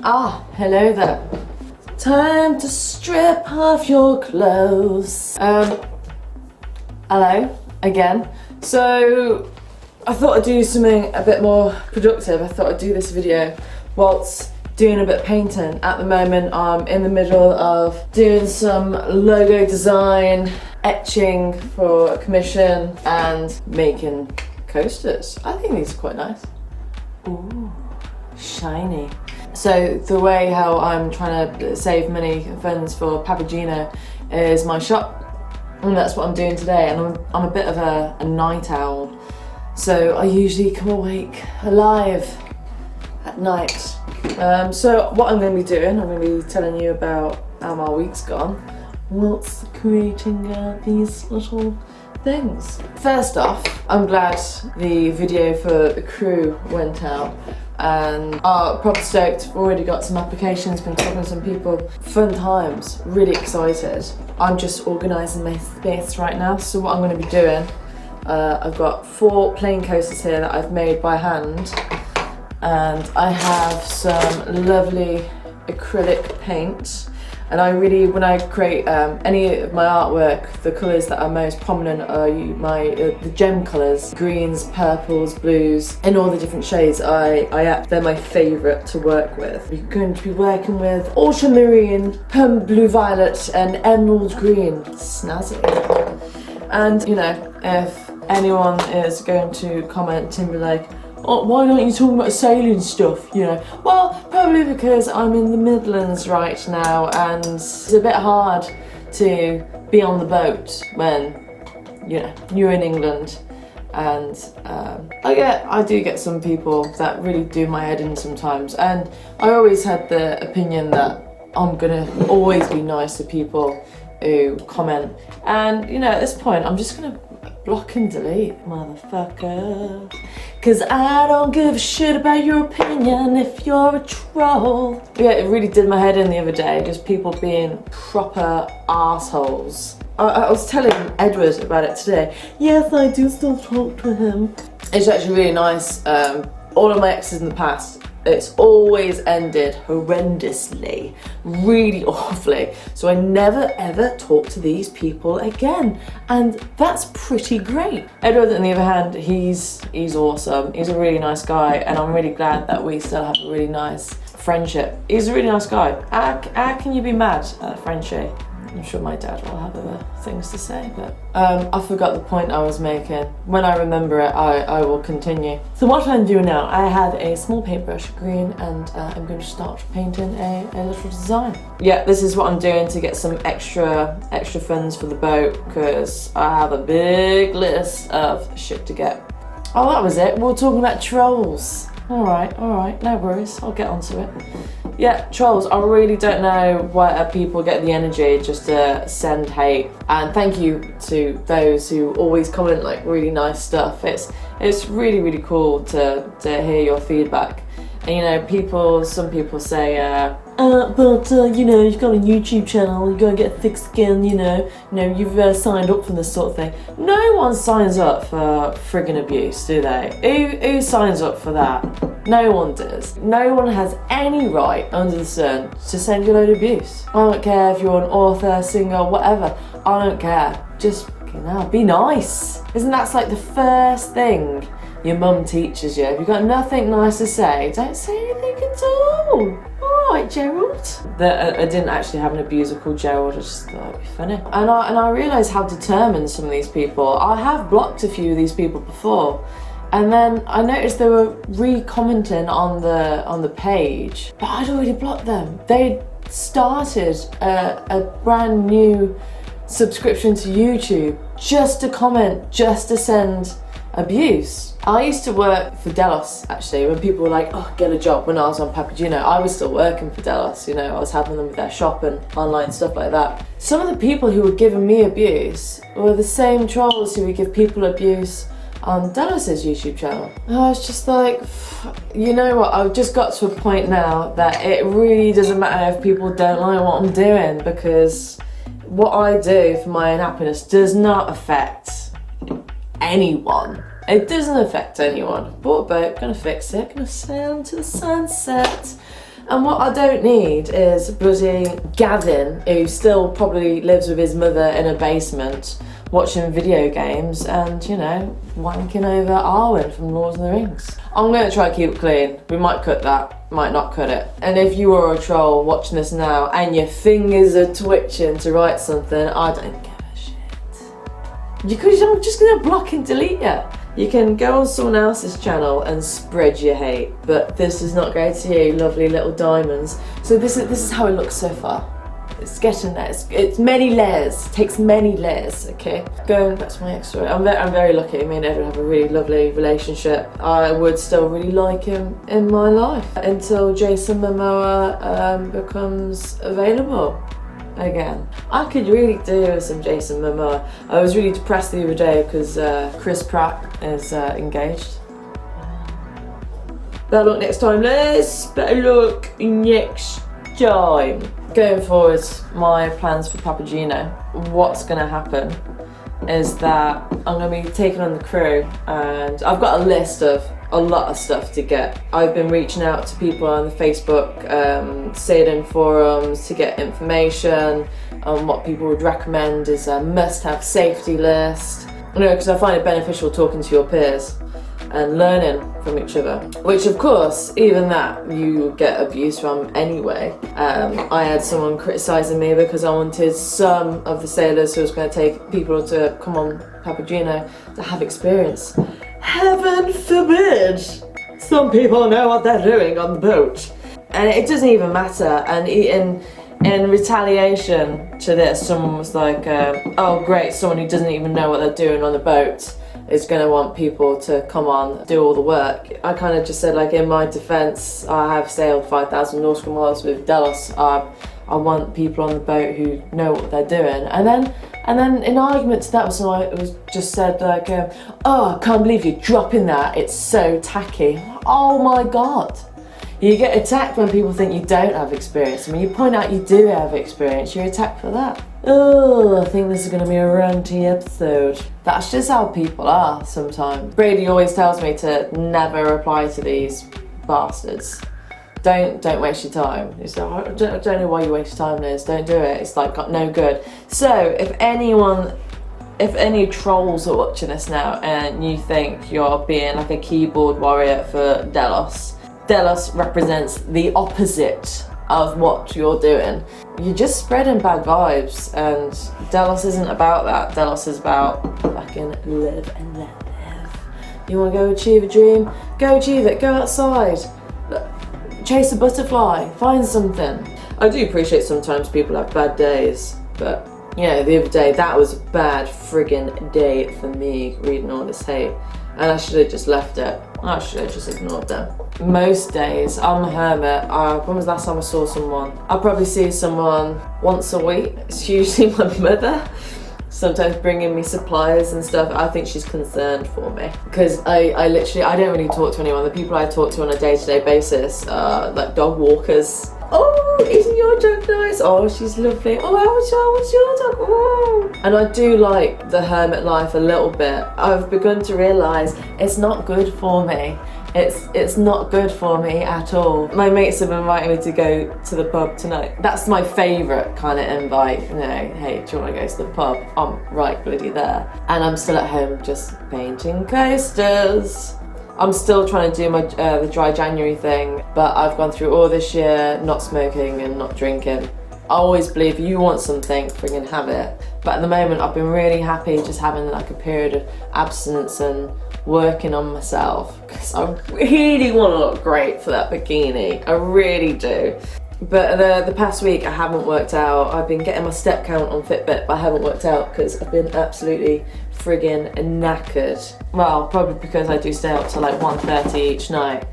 Ah, hello there. Time to strip off your clothes. Hello, again. So, I thought I'd do something a bit more productive. I thought I'd do this video whilst doing a bit of painting. At the moment, I'm in the middle of doing some logo design, etching for a commission, and making coasters. I think these are quite nice. Ooh, shiny. So the way how I'm trying to save money funds for Papageno is my shop, and that's what I'm doing today. And I'm a bit of a night owl, so I usually come awake alive at night. So what I'm going to be doing, I'm going to be telling you about how my week's gone whilst creating these little things. First off, I'm glad the video for the crew went out, and proper stoked. Already got some applications, been talking to some people. Fun times, really excited. I'm just organising my space right now. So what I'm going to be doing, I've got 4 plain coasters here that I've made by hand, and I have some lovely acrylic paint. And I really, when I create any of my artwork, the colours that are most prominent are the gem colours, greens, purples, blues, in all the different shades. They're my favourite to work with. We're going to be working with ultramarine, blue violet, and emerald green. Snazzy. And you know, if anyone is going to comment and be like, oh, why aren't you talking about sailing stuff, you know? Well, probably because I'm in the Midlands right now, and it's a bit hard to be on the boat when, you know, you're in England. And I do get some people that really do my head in sometimes, and I always had the opinion that I'm gonna always be nice to people who comment. And you know, at this point, I'm just gonna block and delete, motherfucker. Cause I don't give a shit about your opinion if you're a troll. Yeah, it really did my head in the other day, just people being proper assholes. I was telling Edward about it today. Yes, I do still talk to him. It's actually really nice. All of my exes in the past, it's always ended horrendously, really awfully. So I never ever talk to these people again, and that's pretty great. Edward, on the other hand, he's awesome. He's a really nice guy, and I'm really glad that we still have a really nice friendship. He's a really nice guy. How can you be mad at a friendship? I'm sure my dad will have other things to say, but I forgot the point I was making. When I remember it, I will continue. So what I'm doing now, I have a small paintbrush, green, and I'm going to start painting a little design. Yeah, this is what I'm doing to get some extra funds for the boat, because I have a big list of shit to get. Oh, that was it. We were talking about trolls. All right, no worries. I'll get onto it. Yeah, trolls. I really don't know where people get the energy just to send hate. And thank you to those who always comment like really nice stuff. It's really cool to hear your feedback. And you know, some people say, you know, you've got a YouTube channel, you gotta get thick skin, you know, you've signed up for this sort of thing. No one signs up for friggin' abuse, do they? Who signs up for that? No one does. No one has any right under the sun to send you a load of abuse. I don't care if you're an author, singer, whatever. I don't care. Just, you know, be nice. Isn't that like the first thing your mum teaches you? If you've got nothing nice to say, don't say anything at all. Alright, Gerald. I didn't actually have an abuser called Gerald, I just thought it'd be funny. And I realised how determined some of these people. I have blocked a few of these people before, and then I noticed they were re-commenting on the page, but I'd already blocked them. They'd started a brand new subscription to YouTube just to comment, just to send abuse. I used to work for Delos, actually, when people were like, oh, get a job. When I was on Papageno, I was still working for Delos, you know, I was helping them with their shop and online stuff like that. Some of the people who were giving me abuse were the same trolls who would give people abuse on Delos' YouTube channel. And I was just like, you know what, I've just got to a point now that it really doesn't matter if people don't like what I'm doing, because what I do for my own happiness does not affect anyone. It doesn't affect anyone. Bought a boat, gonna fix it, gonna sail into the sunset. And what I don't need is bloody Gavin, who still probably lives with his mother in a basement, watching video games and, you know, wanking over Arwen from Lord of the Rings. I'm going to try to keep it clean. We might cut that, might not cut it. And if you are a troll watching this now and your fingers are twitching to write something, I don't give a shit. I'm just going to block and delete you. You can go on someone else's channel and spread your hate, but this is not going to you, lovely little diamonds. So this is how it looks so far. It's getting there. It's many layers. It takes many layers. Okay. Going back to my ex story. I'm very lucky. Me and Edward have a really lovely relationship. I would still really like him in my life until Jason Momoa becomes available again. I could really do with some Jason Momoa. I was really depressed the other day because Chris Pratt is engaged. Better luck next time, Liz. Better luck next time. Going forward, my plans for Papageno. What's going to happen is that I'm going to be taking on the crew, and I've got a list of a lot of stuff to get. I've been reaching out to people on the Facebook sailing forums to get information on what people would recommend is a must-have safety list. You know, because I find it beneficial talking to your peers and learning from each other, which of course, even that you get abuse from anyway. I had someone criticising me because I wanted some of the sailors who was going to take people to come on Papageno to have experience. Heaven forbid! Some people know what they're doing on the boat. And it doesn't even matter. And in retaliation to this, someone was like, oh great, someone who doesn't even know what they're doing on the boat is going to want people to come on, do all the work. I kind of just said, like, in my defence, I have sailed 5,000 nautical miles with Delos. I want people on the boat who know what they're doing. And then in argument to that, someone was just said, like, oh, I can't believe you're dropping that. It's so tacky. Oh my God. You get attacked when people think you don't have experience. When you point out you do have experience, you're attacked for that. Oh, I think this is going to be a ranty episode. That's just how people are sometimes. Brady always tells me to never reply to these bastards. Don't waste your time. He's like, I don't know why you waste your time, Liz. Don't do it. It's like got no good. So if any trolls are watching this now and you think you're being like a keyboard warrior for Delos represents the opposite of what you're doing. You're just spreading bad vibes, and Delos isn't about that. Delos is about fucking live and let live. You want to go achieve a dream? Go achieve it. Go outside. Chase a butterfly. Find something. I do appreciate sometimes people have bad days, but you know, the other day that was a bad friggin' day for me reading all this hate. And I should have just left it. I should have just ignored them. Most days, I'm a hermit. When was the last time I saw someone? I probably see someone once a week. It's usually my mother. Sometimes bringing me supplies and stuff. I think she's concerned for me. Because I don't really talk to anyone. The people I talk to on a day-to-day basis are like dog walkers. Oh, isn't your dog nice? Oh, she's lovely. Oh, what's your dog? Oh. And I do like the hermit life a little bit. I've begun to realise it's not good for me. It's not good for me at all. My mates have invited me to go to the pub tonight. That's my favourite kind of invite. You know, hey, do you want to go to the pub? I'm right bloody there. And I'm still at home just painting coasters. I'm still trying to do my the dry January thing, but I've gone through all this year not smoking and not drinking. I always believe you want something, friggin' have it. But at the moment I've been really happy just having like a period of abstinence and working on myself, because I really want to look great for that bikini. I really do. But the past week I haven't worked out. I've been getting my step count on Fitbit, but I haven't worked out because I've been absolutely friggin' knackered. Well, probably because I do stay up till like 1:30 each night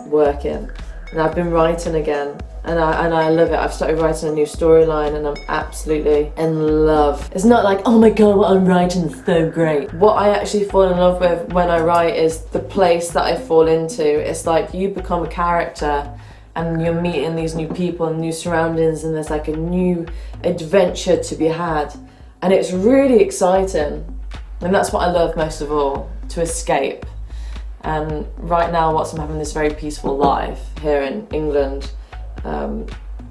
working. And I've been writing again, and I love it. I've started writing a new storyline and I'm absolutely in love. It's not like, oh my God, what I'm writing is so great. What I actually fall in love with when I write is the place that I fall into. It's like you become a character and you're meeting these new people and new surroundings, and there's like a new adventure to be had. And it's really exciting. And that's what I love most of all, to escape. And right now, whilst I'm having this very peaceful life here in England,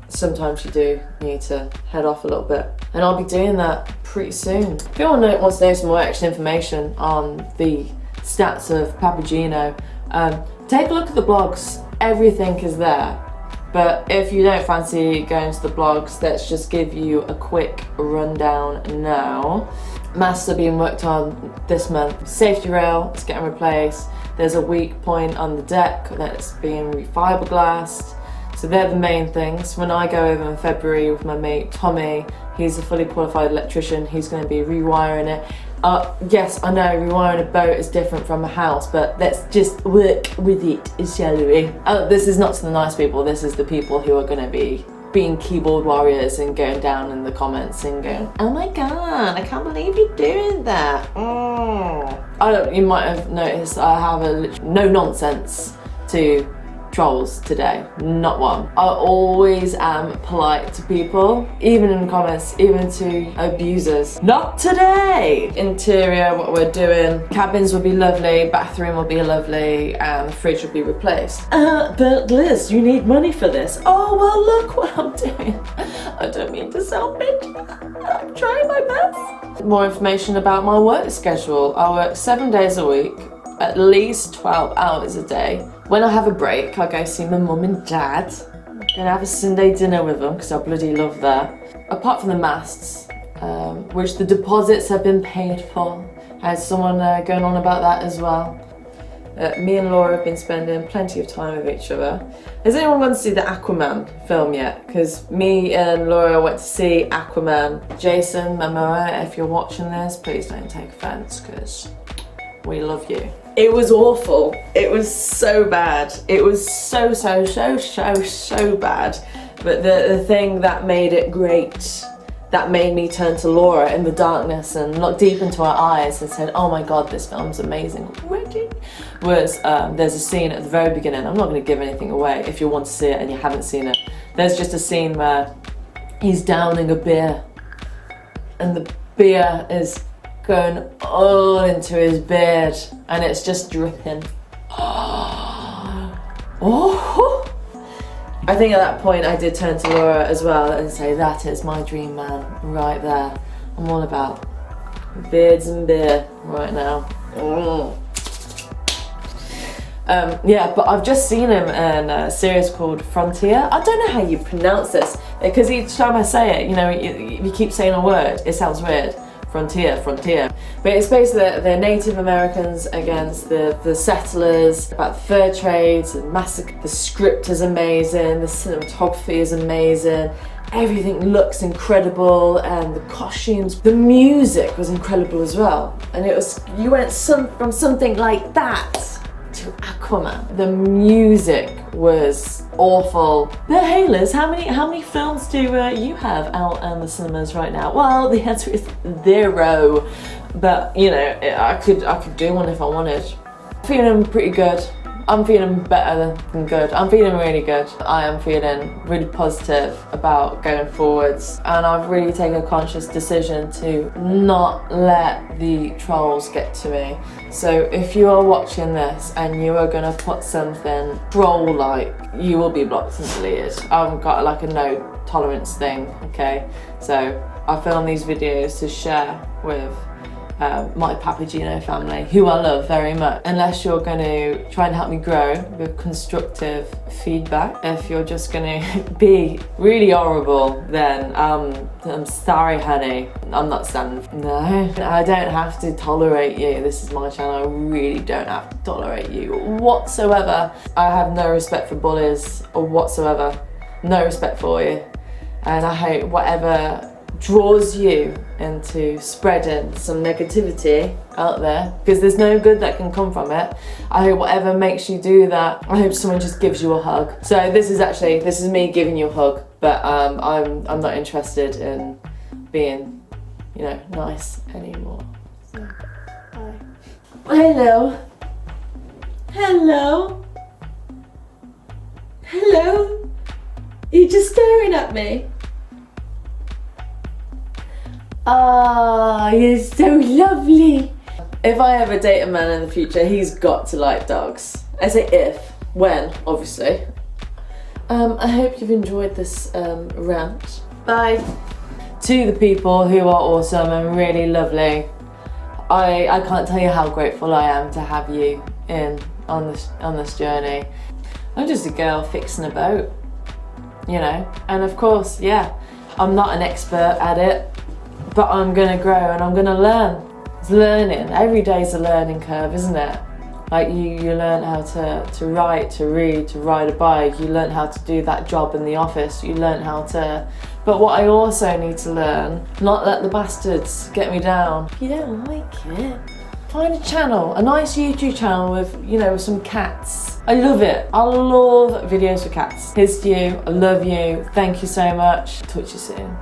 sometimes you do need to head off a little bit, and I'll be doing that pretty soon. If anyone wants to know some more extra information on the stats of Papageno, take a look at the blogs. Everything is there. But if you don't fancy going to the blogs, let's just give you a quick rundown now. Masts are being worked on this month. Safety rail is getting replaced. There's a weak point on the deck that's being refiberglassed. So they're the main things. When I go over in February with my mate Tommy, he's a fully qualified electrician, he's going to be rewiring it. Yes, I know rewiring a boat is different from a house, but let's just work with it, shall we? This is not to the nice people, this is the people who are going to be being keyboard warriors and going down in the comments and going, oh my god, I can't believe you're doing that. You might have noticed I have a no nonsense to trolls today, not one. I always am polite to people, even in comments, even to abusers. Not today! Interior, what we're doing, cabins will be lovely, bathroom will be lovely, and the fridge will be replaced. But Liz, you need money for this. Oh, well look what I'm doing. I don't mean to sound bitchy. I'm trying my best. More information about my work schedule. I work 7 days a week, at least 12 hours a day. When I have a break, I go see my mum and dad. Then I have a Sunday dinner with them because I bloody love that. Apart from the masts, which the deposits have been paid for. I had someone going on about that as well. Me and Laura have been spending plenty of time with each other. Has anyone gone to see the Aquaman film yet? Because me and Laura went to see Aquaman. Jason, Momoa, if you're watching this, please don't take offence because we love you. It was awful. It was so bad. It was so bad. But the thing that made it great, that made me turn to Laura in the darkness and look deep into her eyes and said, oh my god, this film's amazing already, was there's a scene at the very beginning. I'm not going to give anything away if you want to see it and you haven't seen it. There's just a scene where he's downing a beer and the beer is going all into his beard and it's just dripping. Oh. I think at that point I did turn to Laura as well and say, that is my dream man right there. I'm all about beards and beer right now. Yeah, but I've just seen him in a series called Frontier. I don't know how you pronounce this because each time I say it, you know, you keep saying a word, it sounds weird. Frontier. But it's basically the Native Americans against the settlers, about the fur trades and massacre. The script is amazing, the cinematography is amazing, everything looks incredible, and the costumes, the music was incredible as well. And it was, you went from something like that to Aquaman. The music was awful. But hey Liz, how many films do you have out in the cinemas right now? Well, the answer is 0. But you know, I could do one if I wanted. Feeling pretty good. I'm feeling better than good. I'm feeling really good. I am feeling really positive about going forwards, and I've really taken a conscious decision to not let the trolls get to me. So if you are watching this and you are gonna put something troll-like, you will be blocked and deleted. I've got like a no tolerance thing, okay? So I film these videos to share with my Papageno family, who I love very much. Unless you're going to try and help me grow with constructive feedback, if you're just going to be really horrible, then I'm sorry honey, I'm not standing. No, I don't have to tolerate you. This is my channel. I really don't have to tolerate you whatsoever. I have no respect for bullies or whatsoever. No respect for you. And I hope whatever draws you into spreading some negativity out there, because there's no good that can come from it. I hope whatever makes you do that, I hope someone just gives you a hug. So this is me giving you a hug, but I'm not interested in being, you know, nice anymore. So, bye. Hello. You're just staring at me. Ah, you're so lovely. If I ever date a man in the future, he's got to like dogs. I say if, when, obviously. I hope you've enjoyed this rant. Bye. To the people who are awesome and really lovely, I can't tell you how grateful I am to have you on this journey. I'm just a girl fixing a boat, you know, and of course, yeah, I'm not an expert at it, but I'm gonna grow and I'm gonna learn. It's learning. Every day's a learning curve, isn't it? Like you learn how to write, to read, to ride a bike. You learn how to do that job in the office. You learn how to. But what I also need to learn, not let the bastards get me down. If you don't like it, find a channel, a nice YouTube channel with, you know, with some cats. I love it. I love videos for cats. Here's to you. I love you. Thank you so much. Talk to you soon.